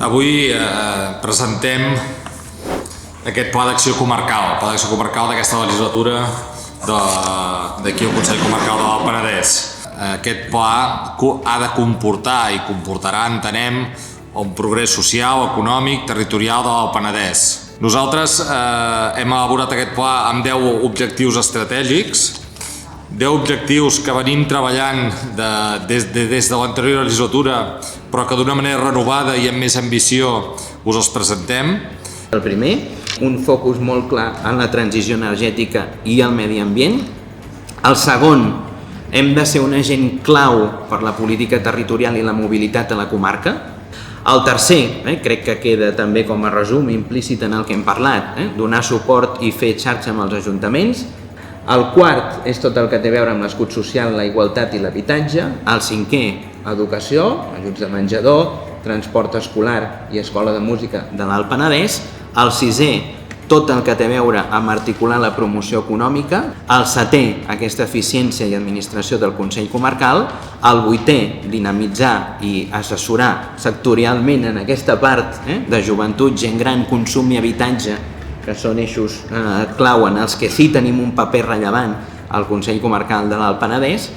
Avui presentem aquest Pla d'Acció Comarcal, d'aquesta legislatura d'aquí al Consell Comarcal de l'Alt Penedès. Aquest pla ha de comportar i comportarà, entenem, un progrés social, econòmic, territorial de l'Alt Penedès. Nosaltres hem elaborat aquest pla amb 10 objectius estratègics, 10 objectius que venim treballant des de l'anterior legislatura, però que d'una manera renovada i amb més ambició us els presentem. El primer, un focus molt clar en la transició energètica i el medi ambient. El segon, hem de ser un agent clau per la política territorial i la mobilitat a la comarca. El tercer, crec que queda també com a resum implícit en el que hem parlat, donar suport i fer xarxa amb els ajuntaments. El quart és tot el que té a veure amb l'escut social, la igualtat i l'habitatge. El cinquè, educació, ajuts de menjador, transport escolar i escola de música de l'Alt Penedès. El sisè, tot el que té a veure amb articular la promoció econòmica. El setè, aquesta eficiència i administració del Consell Comarcal. El vuitè, dinamitzar i assessorar sectorialment en aquesta part de joventut, gent gran, consum i habitatge, que són eixos clau en els que sí tenim un paper rellevant al Consell Comarcal de l'Alt Penedès.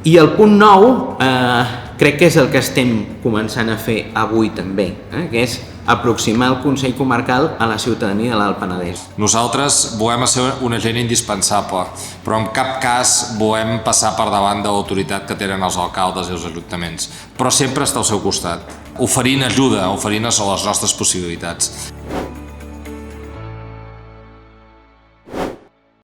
I el punt 9 crec que és el que estem començant a fer avui també, que és aproximar el Consell Comarcal a la ciutadania de l'Alt Penedès. Nosaltres volem ser un agent indispensable, però en cap cas volem passar per davant de l'autoritat que tenen els alcaldes i els ajuntaments, però sempre estar al seu costat, oferint ajuda, oferint les nostres possibilitats.